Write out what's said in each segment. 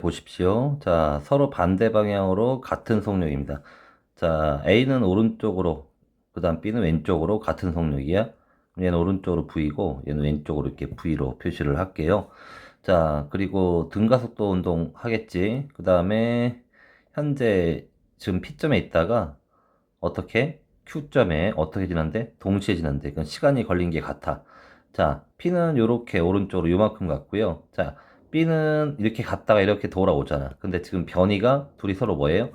보십시오. 자, 서로 반대 방향으로 같은 속력입니다. 자, A는 오른쪽으로, 그 다음 B는 왼쪽으로 같은 속력이야. 얘는 오른쪽으로 V고, 얘는 왼쪽으로 이렇게 V로 표시를 할게요. 자, 그리고 등가속도 운동 하겠지. 그 다음에 현재 지금 P점에 있다가 어떻게? Q점에 어떻게 지난대? 동시에 지난대. 그건 시간이 걸린 게 같아. 자, P는 요렇게 오른쪽으로 요만큼 갔고요. 자, B는 이렇게 갔다가 이렇게 돌아오잖아. 근데 지금 변이가 둘이 서로 뭐예요?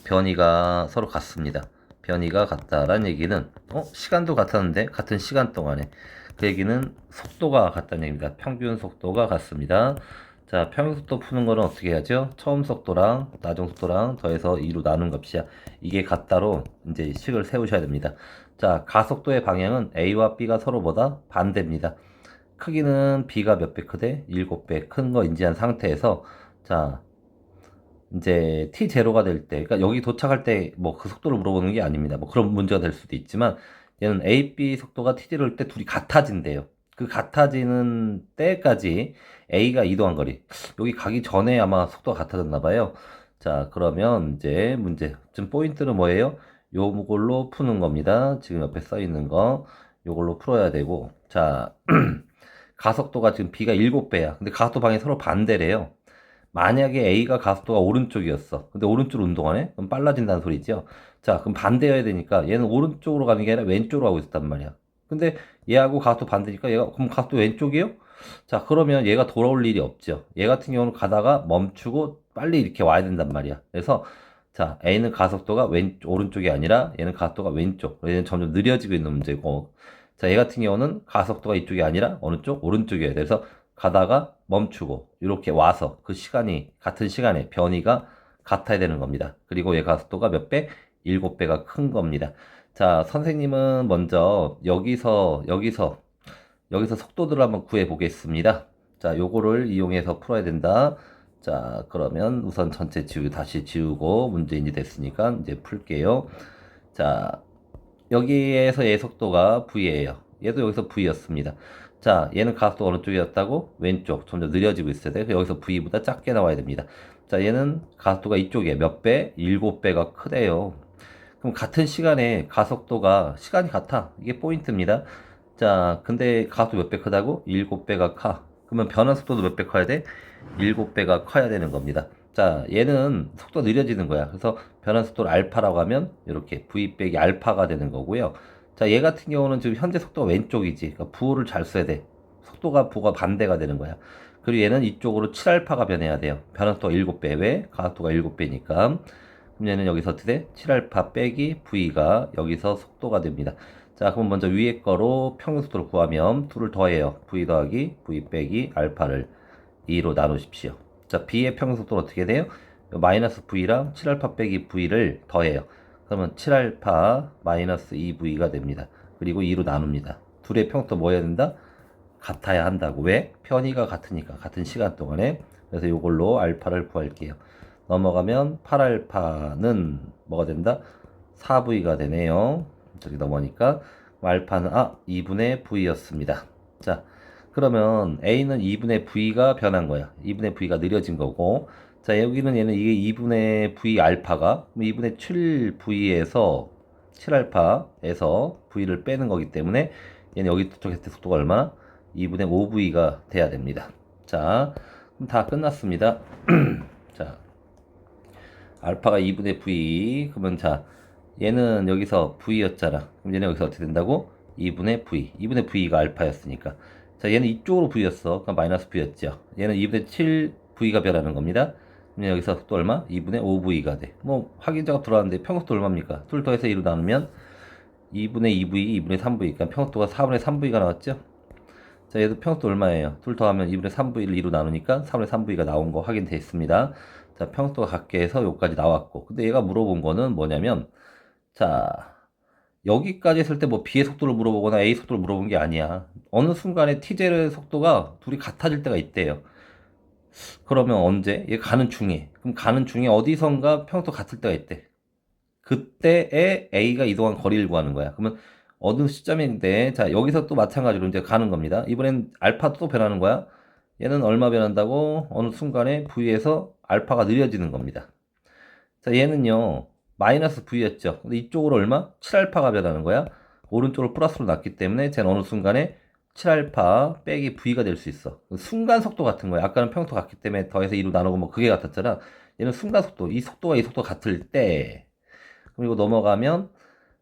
변이가 서로 같습니다. 변이가 같다라는 얘기는 시간도 같았는데 같은 시간 동안에 그 얘기는 속도가 같다는 얘기입니다. 평균 속도가 같습니다. 자, 평균 속도 푸는 거는 어떻게 해야죠? 처음 속도랑 나중 속도랑 더해서 2로 나눈 값이야. 이게 같다로 이제 식을 세우셔야 됩니다. 자, 가속도의 방향은 A와 B가 서로보다 반대입니다. 크기는 B가 몇 배 크대? 7배 큰 거 인지한 상태에서 자, 이제 T0가 될 때, 그러니까 여기 도착할 때 뭐 그 속도를 물어보는 게 아닙니다. 뭐 그런 문제가 될 수도 있지만 얘는 A, B 속도가 T0일 때 둘이 같아진대요. 그 같아지는 때까지 A가 이동한 거리. 여기 가기 전에 아마 속도가 같아졌나 봐요. 자, 그러면 이제 문제. 지금 포인트는 뭐예요? 요걸로 푸는 겁니다. 지금 옆에 써 있는 거. 요걸로 풀어야 되고. 자, 가속도가 지금 B가 7배야. 근데 가속도 방향이 서로 반대래요. 만약에 A가 가속도가 오른쪽이었어. 근데 오른쪽으로 운동하네? 그럼 빨라진다는 소리죠. 자, 그럼 반대여야 되니까 얘는 오른쪽으로 가는 게 아니라 왼쪽으로 가고 있었단 말이야. 근데 얘하고 가속도 반대니까 얘가 그럼 가속도 왼쪽이에요? 자, 그러면 얘가 돌아올 일이 없죠. 얘 같은 경우는 가다가 멈추고 빨리 이렇게 와야 된단 말이야. 그래서 자, A는 가속도가 오른쪽이 아니라 얘는 가속도가 왼쪽. 얘는 점점 느려지고 있는 문제고. 자, 얘 같은 경우는 가속도가 이쪽이 아니라 어느 쪽? 오른쪽이어야 돼. 그래서 가다가 멈추고 이렇게 와서 그 시간이 같은 시간에 변이가 같아야 되는 겁니다. 그리고 얘 가속도가 몇 배? 7배가 큰 겁니다. 자, 선생님은 먼저 여기서 속도들을 한번 구해 보겠습니다. 자, 요거를 이용해서 풀어야 된다. 자, 그러면 우선 전체 다시 지우고 문제 인지 됐으니까 이제 풀게요. 자, 여기에서 얘 속도가 V예요. 얘도 여기서 V였습니다. 자, 얘는 가속도가 어느 쪽이었다고? 왼쪽. 점점 느려지고 있어야 돼. 그래서 여기서 V보다 작게 나와야 됩니다. 자, 얘는 가속도가 이쪽에 몇 배? 7배가 크대요. 그럼 같은 시간에 가속도가 시간이 같아. 이게 포인트입니다. 자, 근데 가속도 몇 배 크다고? 7배가 커. 그러면 변화 속도도 몇 배 커야 돼? 7배가 커야 되는 겁니다. 자, 얘는 속도가 느려지는 거야. 그래서 변화 속도를 알파라고 하면 이렇게 v 빼기 알파가 되는 거고요. 자, 얘 같은 경우는 지금 현재 속도가 왼쪽이지. 그러니까 부호를 잘 써야 돼. 속도가 부호가 반대가 되는 거야. 그리고 얘는 이쪽으로 7알파가 변해야 돼요. 변화 속도가 7배. 왜? 가속도가 7배니까. 그럼 얘는 여기서 어떻게 돼? 7알파 빼기 v가 여기서 속도가 됩니다. 자, 그럼 먼저 위에 거로 평균 속도를 구하면 2를 더해요. v 더하기 v 빼기 알파를 2로 나누십시오. 자, b의 평균 속도는 어떻게 돼요? 마이너스 v랑 7알파 빼기 v를 더해요. 그러면 7알파 마이너스 2v가 됩니다. 그리고 2로 나눕니다. 둘의 평속도 뭐 해야 된다? 같아야 한다고. 왜? 편의가 같으니까. 같은 시간 동안에. 그래서 이걸로 알파를 구할게요. 넘어가면 8알파는 뭐가 된다? 4v가 되네요. 저기 넘어가니까 알파는 2분의 v였습니다. 자, 그러면 A는 2분의 V가 변한 거야. 2분의 V가 느려진 거고. 자, 여기는 얘는 이게 2분의 V 알파가 2분의 7V에서 7알파에서 V를 빼는 거기 때문에 얘는 여기 도착했을 때 속도가 얼마나? 2분의 5V가 돼야 됩니다. 자, 그럼 다 끝났습니다. 자, 알파가 2분의 V. 그러면 자, 얘는 여기서 V였잖아. 그럼 얘는 여기서 어떻게 된다고? 2분의 V. 2분의 V가 알파였으니까. 자, 얘는 이쪽으로 V였어. 그럼 마이너스 V였죠. 얘는 2분의 7V가 변하는 겁니다. 그럼 여기서 또 얼마? 2분의 5V가 돼. 뭐, 확인자가 들어왔는데 평속도 얼마입니까? 2 더해서 2로 나누면 2분의 2V, 2분의 3V. 그러니까 평속도가 4분의 3V가 나왔죠? 자, 얘도 평속도 얼마예요? 2 더하면 2분의 3V를 2로 나누니까 4분의 3V가 나온 거 확인돼 있습니다. 자, 평속도가 같게 해서 여기까지 나왔고. 근데 얘가 물어본 거는 뭐냐면, 자, 여기까지 했을 때 뭐 B의 속도를 물어보거나 A 속도를 물어본 게 아니야. 어느 순간에 T제의 속도가 둘이 같아질 때가 있대요. 그러면 언제? 얘 가는 중에. 그럼 가는 중에 어디선가 평소 같을 때가 있대. 그때에 A가 이동한 거리를 구하는 거야. 그러면 어느 시점인데, 자, 여기서 또 마찬가지로 이제 가는 겁니다. 이번엔 알파도 또 변하는 거야. 얘는 얼마 변한다고? 어느 순간에 V에서 알파가 느려지는 겁니다. 자, 얘는요, 마이너스 V였죠. 근데 이쪽으로 얼마? 7알파가 변하는 거야. 오른쪽으로 플러스로 났기 때문에 쟤는 어느 순간에 7알파 빼기 V가 될 수 있어. 순간 속도 같은 거야. 아까는 평소 같기 때문에 더해서 2로 나누고 뭐 그게 같았잖아. 얘는 순간 속도, 이 속도가 이 속도 같을 때, 그럼 이거 넘어가면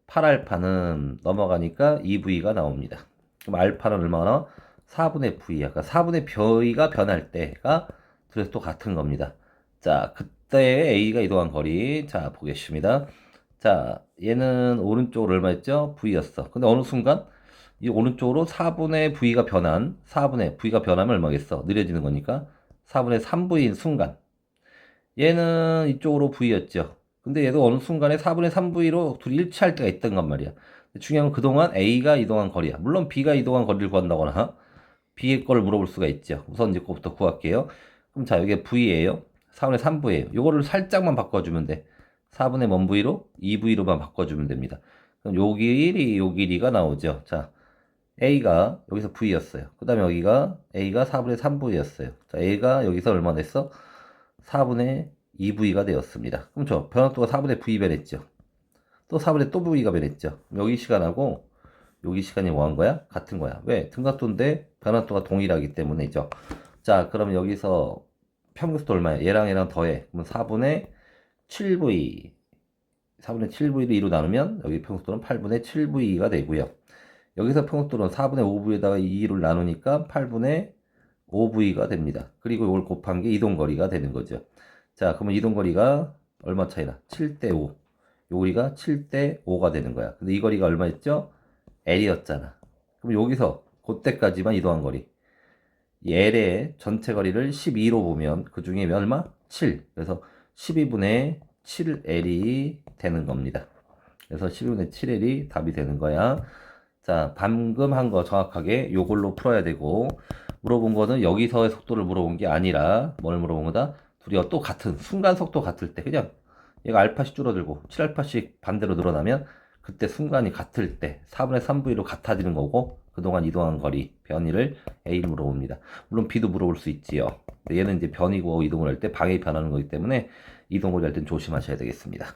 8알파는 넘어가니까 2V가 나옵니다. 그럼 알파는 얼마나? 4분의 V, 아까 4분의 V가 변할 때가 그래서 또 같은 겁니다. 자, 그때 A가 이동한 거리. 자, 보겠습니다. 자, 얘는 오른쪽으로 얼마였죠? V였어. 근데 어느 순간 이 오른쪽으로 4분의 V가 변한, 4분의 V가 변하면 얼마겠어? 느려지는 거니까 4분의 3V인 순간. 얘는 이쪽으로 V였죠. 근데 얘도 어느 순간에 4분의 3V로 둘이 일치할 때가 있던 건 말이야. 중요한 건 그동안 A가 이동한 거리야. 물론 B가 이동한 거리를 구한다거나 B의 거를 물어볼 수가 있죠. 우선 이제 그거부터 구할게요. 그럼 자, 이게 V예요. 4분의 3V예요. 요거를 살짝만 바꿔주면 돼. 4분의 뭔 V로? 2V로만 바꿔주면 됩니다. 그럼 요 길이, 요 길이가 나오죠. 자, A가 여기서 V였어요. 그 다음에 여기가 A가 4분의 3V였어요. 자, A가 여기서 얼마 됐어? 4분의 2V가 되었습니다. 그럼 저 변화도가 4분의 V 변했죠. 또 4분의 또 V가 변했죠. 여기 시간하고 여기 시간이 뭐 한 거야? 같은 거야. 왜? 등각도인데 변화도가 동일하기 때문이죠. 자, 그럼 여기서 평균수도 얼마야? 얘랑 더해. 그러면 4분의 7V. 4분의 7V를 2로 나누면 여기 평균수도는 8분의 7V가 되고요. 여기서 평균수도는 4분의 5V에다가 2를 나누니까 8분의 5V가 됩니다. 그리고 이걸 곱한 게 이동거리가 되는 거죠. 자, 그러면 이동거리가 얼마 차이나? 7대 5. 요 거리가 7대 5가 되는 거야. 근데 이 거리가 얼마였죠? L이었잖아. 그럼 여기서 그때까지만 이동한 거리. 이 L의 전체 거리를 12로 보면 그 중에 얼마? 7. 그래서 12분의 7L이 되는 겁니다. 그래서 12분의 7L이 답이 되는 거야. 자, 방금 한 거 정확하게 요걸로 풀어야 되고, 물어본 거는 여기서의 속도를 물어본 게 아니라 뭘 물어본 거다? 둘이 또 같은 순간 속도 같을 때 그냥 얘가 알파씩 줄어들고 7알파씩 반대로 늘어나면 그때 순간이 같을 때 4분의 3V로 같아지는 거고 그동안 이동한 거리 변이를 A를 물어봅니다. 물론 B도 물어볼 수 있지요. 얘는 이제 변이고 이동을 할 때 방향이 변하는 거기 때문에 이동거리 할 땐 조심하셔야 되겠습니다.